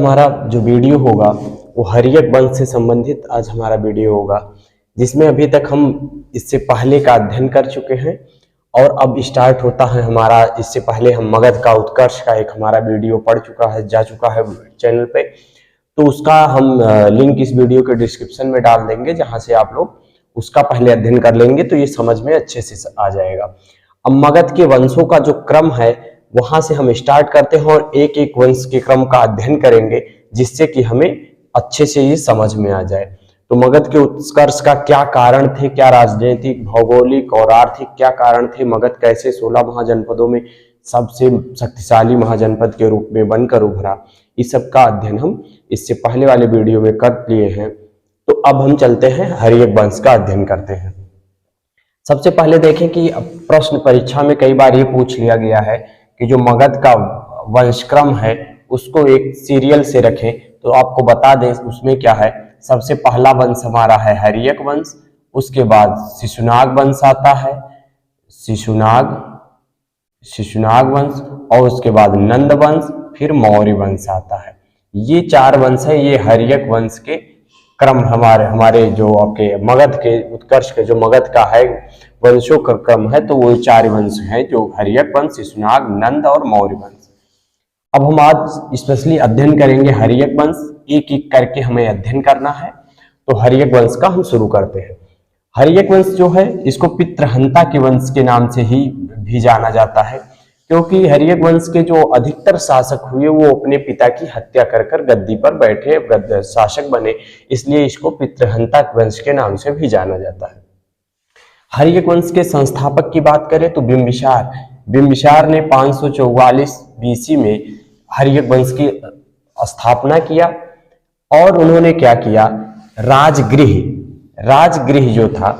हमारा जो वीडियो होगा वो हर्यक वंश से संबंधित आज हमारा वीडियो होगा, जिसमें अभी तक हम इससे पहले का अध्ययन कर चुके हैं और अब स्टार्ट होता है हमारा। इससे पहले हम मगध का उत्कर्ष का एक हमारा वीडियो पढ़ चुका है, जा चुका है चैनल पे, तो उसका हम लिंक इस वीडियो के डिस्क्रिप्शन में डाल देंगे, जहां से आप लोग उसका पहले अध्ययन कर लेंगे तो ये समझ में अच्छे से आ जाएगा। अब मगध के वंशों का जो क्रम है वहां से हम स्टार्ट करते हैं और एक एक वंश के क्रम का अध्ययन करेंगे, जिससे कि हमें अच्छे से ये समझ में आ जाए। तो मगध के उत्कर्ष का क्या कारण थे, क्या राजनीतिक, भौगोलिक और आर्थिक क्या कारण थे, मगध कैसे 16 महाजनपदों में सबसे शक्तिशाली महाजनपद के रूप में बनकर उभरा, इस सब का अध्ययन हम इससे पहले वाले वीडियो में कर लिए हैं। तो अब हम चलते हैं हर्यक वंश का अध्ययन करते हैं। सबसे पहले देखें कि प्रश्न परीक्षा में कई बार ये पूछ लिया गया है कि जो मगध का वंशक्रम है उसको एक सीरियल से रखें, तो आपको बता दें उसमें क्या है। सबसे पहला वंश हमारा है हर्यक वंश, उसके बाद शिशुनाग वंश आता है, शिशुनाग वंश, और उसके बाद नंद वंश, फिर मौर्य वंश आता है। ये 4 वंश है, ये हर्यक वंश के क्रम हमारे जो आपके मगध के उत्कर्ष के जो मगध का है वंशों का क्रम है, तो वो 4 वंश हैं जो हर्यक वंश, शिशुनाग, नंद और मौर्य वंश। अब हम आज स्पेशली अध्ययन करेंगे हर्यक वंश, एक एक करके हमें अध्ययन करना है। तो हर्यक वंश का हम शुरू करते हैं। हर्यक वंश जो है इसको पितृहंता के वंश के नाम से ही भी जाना जाता है, क्योंकि हर्यक वंश के जो अधिकतर शासक हुए वो अपने पिता की हत्या कर कर गद्दी पर बैठे शासक बने, इसलिए इसको पितृहंता वंश के नाम से भी जाना जाता है। हर्यक वंश के संस्थापक की बात करें तो बिंबिसार ने 544 बीसी में हर्यक वंश की स्थापना किया और उन्होंने क्या किया, राजगृह जो था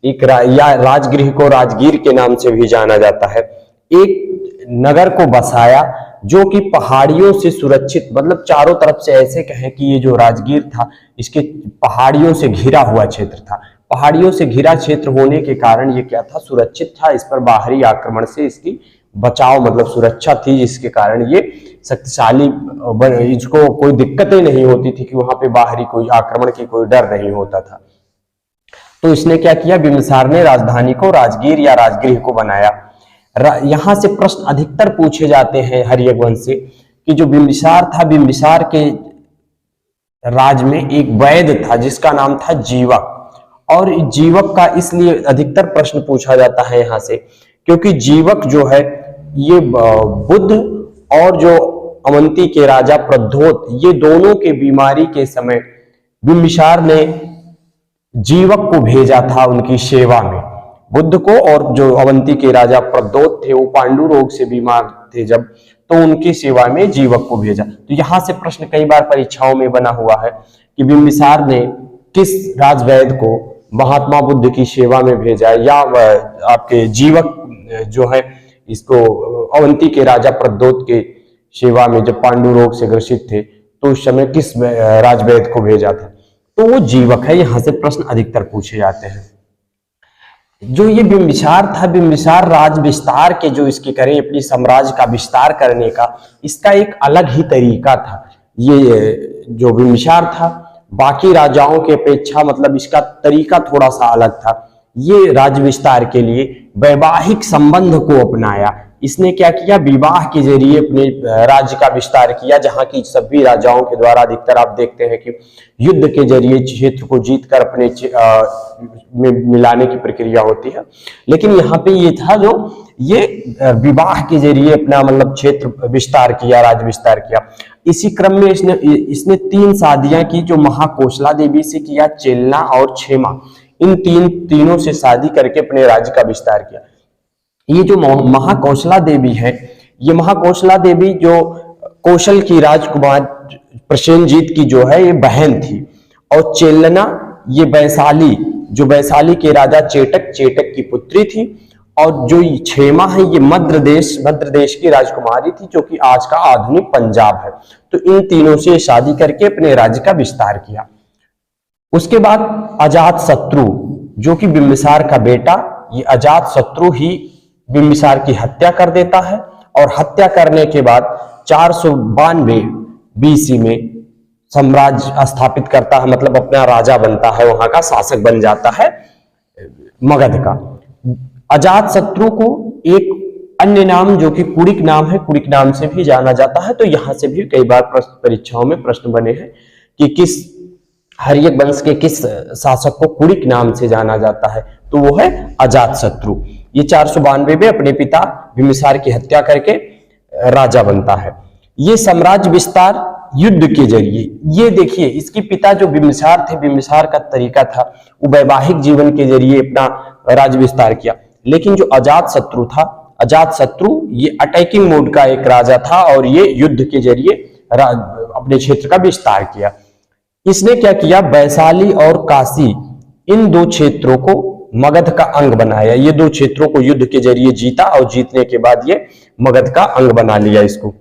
एक या राजगृह को राजगीर के नाम से भी जाना जाता है, एक नगर को बसाया जो कि पहाड़ियों से सुरक्षित, मतलब चारों तरफ से ऐसे कहें कि ये जो राजगीर था इसके पहाड़ियों से घिरा हुआ क्षेत्र था। पहाड़ियों से घिरा क्षेत्र होने के कारण ये क्या था, सुरक्षित था, इस पर बाहरी आक्रमण से इसकी बचाव मतलब सुरक्षा थी, जिसके कारण ये शक्तिशाली, इसको कोई दिक्कतें नहीं होती थी कि वहां पे बाहरी कोई आक्रमण की कोई डर नहीं होता था। तो इसने क्या किया, बिंबिसार ने राजधानी को राजगीर या राजगृह को बनाया। यहां से प्रश्न अधिकतर पूछे जाते हैं हर्यक वंश से कि जो बिंबिसार था, बिंबिसार के राज में एक वैद्य था जिसका नाम था जीवक, और जीवक का इसलिए अधिकतर प्रश्न पूछा जाता है यहां से क्योंकि जीवक जो है ये बुद्ध और जो अवंती के राजा प्रद्योत, ये दोनों के बीमारी के समय बिंबिसार ने जीवक को भेजा था उनकी सेवा में। बुद्ध को और जो अवंती के राजा प्रद्योत थे वो पांडु रोग से बीमार थे जब, तो उनकी सेवा में जीवक को भेजा। तो यहां से प्रश्न कई बार परीक्षाओं में बना हुआ है कि बिंबिसार ने किस राजवैद्य को महात्मा बुद्ध की सेवा में भेजा, या आपके जीवक जो है इसको अवंती के राजा प्रद्योत के सेवा में जब पांडु रोग से ग्रसित थे तो उस समय किस राजवैद्य को भेजा था, तो वो जीवक है। यहां से प्रश्न अधिकतर पूछे जाते हैं। जो ये बिंबिसार था, बिंबिसार राज विस्तार के जो इसके करें अपनी साम्राज्य का विस्तार करने का, इसका एक अलग ही तरीका था। ये जो बिंबिसार था बाकी राजाओं के अपेक्षा मतलब इसका तरीका थोड़ा सा अलग था। ये राज विस्तार के लिए वैवाहिक संबंध को अपनाया। इसने क्या किया, विवाह के जरिए अपने राज्य का विस्तार किया, जहां की सभी राजाओं के द्वारा अधिकतर आप देखते हैं कि युद्ध के जरिए क्षेत्र को जीतकर अपने में मिलाने की प्रक्रिया होती है, लेकिन यहाँ पे ये था जो ये विवाह के जरिए अपना मतलब क्षेत्र विस्तार किया, राज्य विस्तार किया। इसी क्रम में इसने 3 शादियां की, जो महाकोशला देवी से किया, चेलना और क्षेमा, इन तीनों से शादी करके अपने राज्य का विस्तार किया। ये जो महाकोशला देवी है, ये महाकोशला देवी जो कौशल की राजकुमार प्रसेनजीत की जो है ये बहन थी, और चेलना ये वैशाली के राजा चेटक की पुत्री थी, और जो क्षेमा है ये मध्य देश की राजकुमारी थी जो कि आज का आधुनिक पंजाब है। तो इन तीनों से शादी करके अपने राज्य का विस्तार किया। उसके बाद अजातशत्रु जो कि बिंबिसार का बेटा, ये अजातशत्रु ही बिंबिसार की हत्या कर देता है, और हत्या करने के बाद 492 बीसी में साम्राज्य स्थापित करता है, मतलब अपना राजा बनता है, वहां का शासक बन जाता है मगध का। अजात शत्रु को एक अन्य नाम जो कि कुड़िक नाम है, कुड़िक नाम से भी जाना जाता है। तो यहां से भी कई बार परीक्षाओं में प्रश्न बने हैं कि किस हर्यक वंश के किस शासक को कुड़िक नाम से जाना जाता है, तो वो है अजात शत्रु। ये 492 में अपने पिता बिम्बिसार की हत्या करके राजा बनता है। ये साम्राज्य विस्तार युद्ध के जरिए, ये देखिए इसके पिता जो बिम्बिसार थे, बिम्बिसार का तरीका था वो वैवाहिक जीवन के जरिए अपना राज्य विस्तार किया। लेकिन जो अजात शत्रु था, अजात शत्रु ये अटैकिंग मोड का एक राजा था और ये युद्ध के जरिए अपने क्षेत्र का विस्तार किया। इसने क्या किया, वैशाली और काशी इन दो क्षेत्रों को मगध का अंग बनाया। ये दो क्षेत्रों को युद्ध के जरिए जीता और जीतने के बाद ये मगध का अंग बना लिया इसको।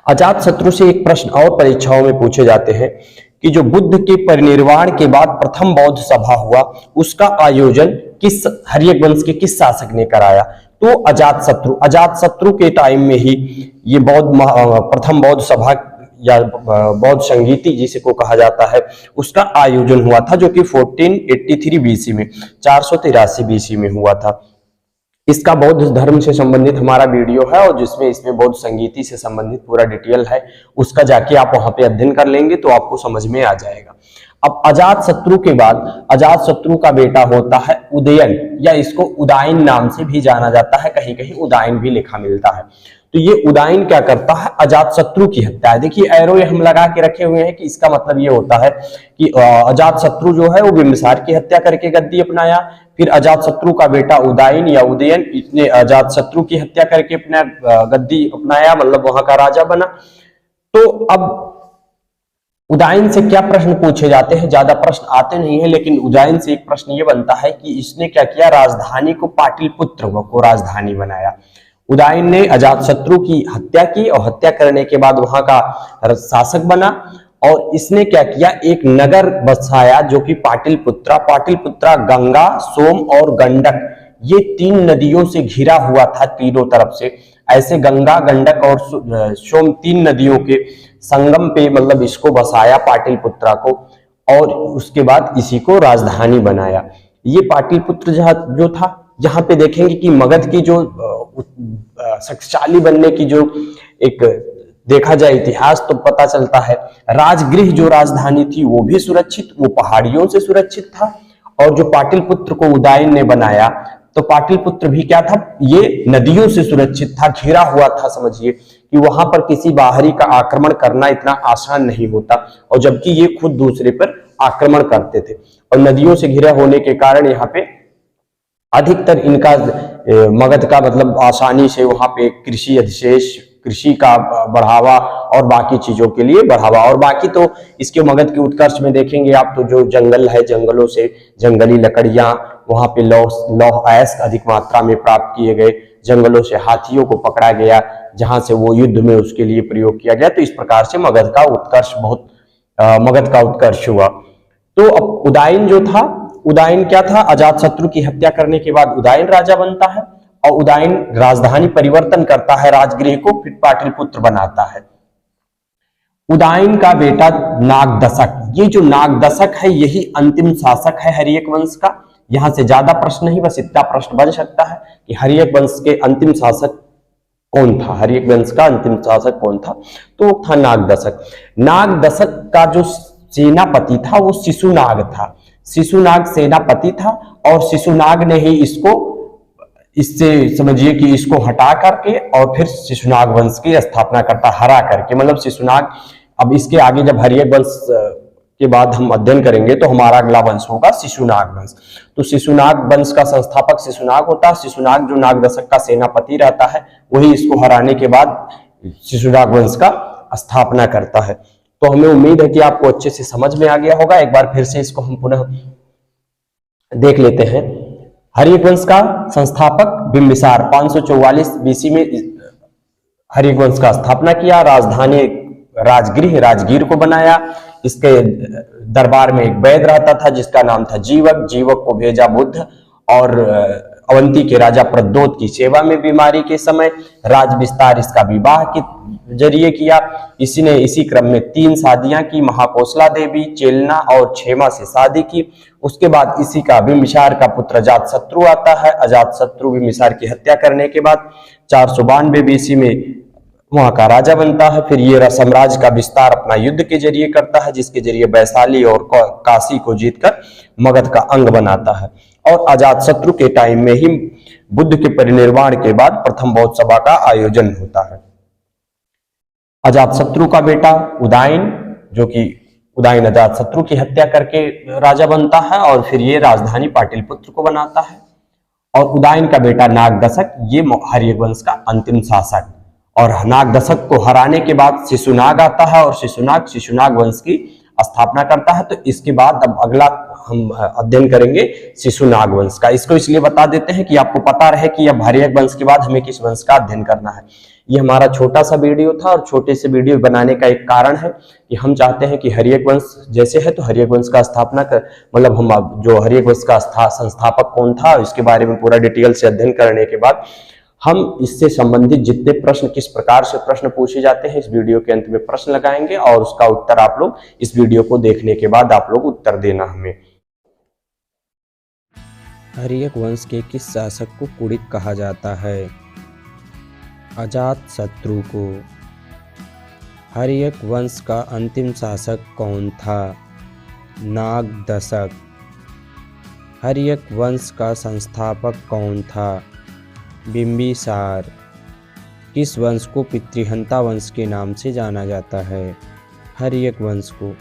अजात शत्रु से एक प्रश्न और परीक्षाओं में पूछे जाते हैं कि जो बुद्ध के परिनिर्वाण के बाद प्रथम बौद्ध सभा हुआ उसका आयोजन किस हर्यक वंश के किस शासक ने कराया, तो अजात शत्रु। अजात शत्रु के टाइम में ही ये प्रथम बौद्ध सभा या बौद्ध संगीति जिसे को कहा जाता है उसका आयोजन हुआ था, जो कि 1483 बीसी में 483 बीसी में हुआ था। इसका बौद्ध धर्म से संबंधित हमारा वीडियो है और जिसमें इसमें बौद्ध संगीति से संबंधित पूरा डिटेल है, उसका जाके आप वहां पे अध्ययन कर लेंगे तो आपको समझ में आ जाएगा। अब अजात शत्रु के बाद अजात शत्रु का बेटा होता है उदयन, या इसको उदायन नाम से भी जाना जाता है, कहीं कहीं उदायन भी लिखा मिलता है। तो ये उदायन क्या करता है, अजात शत्रु की हत्या। देखिए एरो ये हम लगा के रखे हुए हैं कि इसका मतलब ये होता है कि अजात शत्रु जो है वो बिम्बिसार की हत्या करके गद्दी अपनाया, फिर अजात शत्रु का बेटा उदायन या उदयन इसने अजात शत्रु की हत्या करके अपना गद्दी अपनाया, मतलब वहां का राजा बना। तो अब उदायन से क्या प्रश्न पूछे जाते हैं, ज्यादा प्रश्न आते नहीं है, लेकिन उदायन से एक प्रश्न ये बनता है कि इसने क्या किया, राजधानी को पाटलिपुत्र को राजधानी बनाया। उदायन ने अजातशत्रु की हत्या की और हत्या करने के बाद वहां का शासक बना और इसने क्या किया, एक नगर बसाया जो कि पाटलिपुत्रा। पाटलिपुत्रा गंगा, सोम और गंडक ये तीन नदियों से घिरा हुआ था तीनों तरफ से। ऐसे गंगा, गंडक और सोम तीन नदियों के संगम पे मतलब इसको बसाया पाटलिपुत्रा को, और उसके बाद इसी को राजधानी बनाया। ये पाटलिपुत्र जो था, जहां पे देखेंगे कि मगध की जो शक्तिशाली बनने की जो एक देखा जाए इतिहास तो पता चलता है, राजगृह जो राजधानी थी वो भी सुरक्षित, वो पहाड़ियों से सुरक्षित था। और जो पाटलिपुत्र को उदायन ने बनाया तो पाटलिपुत्र भी क्या था, ये नदियों से सुरक्षित था, घिरा हुआ था। समझिए कि वहां पर किसी बाहरी का आक्रमण करना इतना आसान नहीं होता, और जबकि ये खुद दूसरे पर आक्रमण करते थे। और नदियों से घिरा होने के कारण यहाँ पे अधिकतर इनका मगध का मतलब आसानी से वहां पे कृषि अधिशेष, कृषि का बढ़ावा और बाकी चीजों के लिए बढ़ावा। और बाकी तो इसके मगध के उत्कर्ष में देखेंगे आप तो जो जंगल है, जंगलों से जंगली लकड़ियां, वहां पे लौह अयस्क अधिक मात्रा में प्राप्त किए गए, जंगलों से हाथियों को पकड़ा गया जहां से वो युद्ध में उसके लिए प्रयोग किया गया। तो इस प्रकार से मगध का उत्कर्ष हुआ। तो अब उदायन जो था, उदायन क्या था, अजातशत्रु की हत्या करने के बाद उदायन राजा बनता है और उदायन राजधानी परिवर्तन करता है राजगृह को, फिर पाटलिपुत्र बनाता है। उदायन का बेटा नागदशक, ये जो नागदशक है यही अंतिम शासक है हर्यक वंश का। यहां से ज्यादा प्रश्न नहीं, बस इतना प्रश्न बन सकता है कि हर्यक वंश के अंतिम शासक कौन था, हर्यक वंश का अंतिम शासक कौन था, तो था नागदशक। नागदशक का जो सेनापति था वो शिशुनाग था। शिशुनाग सेनापति था और शिशुनाग ने ही इससे समझिए कि इसको हटा करके और फिर शिशुनाग वंश की स्थापना करता, हरा करके। मतलब शिशुनाग, अब इसके आगे जब हर्यक वंश के बाद हम अध्ययन करेंगे तो हमारा अगला वंश होगा शिशुनाग वंश। तो शिशुनाग वंश का संस्थापक शिशुनाग होता है। शिशुनाग जो नागदशक का सेनापति रहता है वही इसको हराने के बाद शिशुनाग वंश का स्थापना करता है। तो हमें उम्मीद है कि आपको अच्छे से समझ में आ गया होगा। एक बार फिर से इसको हम पुनः देख लेते हैं। हर्यक वंश का संस्थापक बिंबिसार 544 बीसी में हर्यक वंश का स्थापना किया, राजधानी राजगृह राजगीर को बनाया। इसके दरबार में एक वैद्य रहता था जिसका नाम था जीवक। जीवक को भेजा बुद्ध अवंती के राजा प्रद्योत की सेवा में बीमारी के समय। राज विस्तार इसका विवाह के जरिए किया। इसी क्रम में 3 शादियां की। महाकोसला देवी, चेलना और क्षेमा से शादी की। उसके बाद इसी का बिंबिसार का पुत्र अजातशत्रु आता है। अजातशत्रु बिंबिसार की हत्या करने के बाद 492 बीसी में वहां का राजा बनता है। फिर ये साम्राज्य का विस्तार अपना युद्ध के जरिए करता है, जिसके जरिए वैशाली और काशी को जीतकर मगध का अंग बनाता है। और अजातशत्रु के टाइम में ही बुद्ध के परिनिर्वाण के बाद प्रथम बौद्ध सभा का आयोजन होता है। अजातशत्रु का बेटा उदयन, जो कि उदयन अजातशत्रु की हत्या करके राजा बनता है और फिर ये राजधानी पाटलिपुत्र को बनाता है। और उदयन का बेटा नागदशक, ये हर्यक वंश का अंतिम शासक। और नागदशक को हराने के बाद शिशुनाग आता है और शिशुनाग वंश की स्थापना करता है। तो इसके बाद अब अगला हम अध्ययन करेंगे शिशुनाग वंश का। इसको इसलिए बता देते हैं कि आपको पता रहे कि अब हर्यक वंश के बाद हमें किस वंश का अध्ययन करना है। ये हमारा छोटा सा वीडियो था और छोटे से वीडियो बनाने का एक कारण है कि हम चाहते हैं कि हर्यक वंश जैसे है तो हर्यक वंश का स्थापना कर मतलब हम जो हर्यक वंश का संस्थापक कौन था इसके बारे में पूरा डिटेल से अध्ययन करने के बाद हम इससे संबंधित जितने प्रश्न, किस प्रकार से प्रश्न पूछे जाते हैं, इस वीडियो के अंत में प्रश्न लगाएंगे और उसका उत्तर आप लोग इस वीडियो को देखने के बाद आप लोग उत्तर देना हमें। हर्यक वंश के किस शासक को कुड़ित कहा जाता है? अजातशत्रु को। हर्यक वंश का अंतिम शासक कौन था? नागदशक। हर्यक वंश का संस्थापक कौन था? बिंबिसार। किस वंश को पितृहंता वंश के नाम से जाना जाता है? हर्यक वंश को।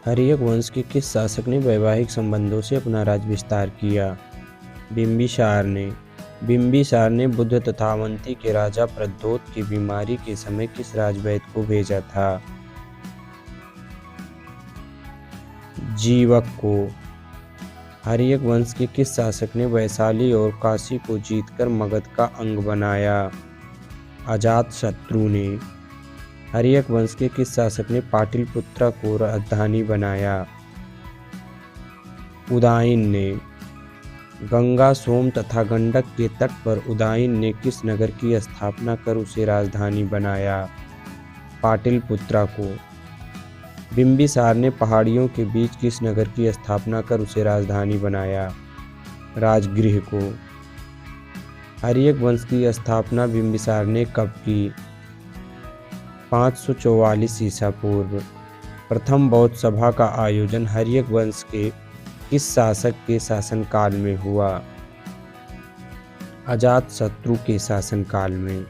हर्यक वंश के किस शासक ने वैवाहिक संबंधों से अपना राज्य विस्तार किया? बिंबिसार ने। बिंबिसार ने बुद्ध तथा अवंती के राजा प्रद्योत की बीमारी के समय किस राजवैद्य को भेजा था? जीवक को। हर्यक वंश के किस शासक ने वैशाली और काशी को जीतकर मगध का अंग बनाया? अजातशत्रु ने। हर्यक वंश के किस शासक ने पाटलिपुत्र को राजधानी बनाया? उदयन ने। गंगा, सोम तथा गंडक के तट पर उदयन ने किस नगर की स्थापना कर उसे राजधानी बनाया? पाटलिपुत्र को। बिंबिसार ने पहाड़ियों के बीच किस नगर की स्थापना कर उसे राजधानी बनाया? राजगृह को। हर्यक वंश की स्थापना बिंबिसार ने कब की? 544 ईसा पूर्व। प्रथम बौद्ध सभा का आयोजन हर्यक वंश के किस शासक के शासनकाल में हुआ? अजातशत्रु के शासनकाल में।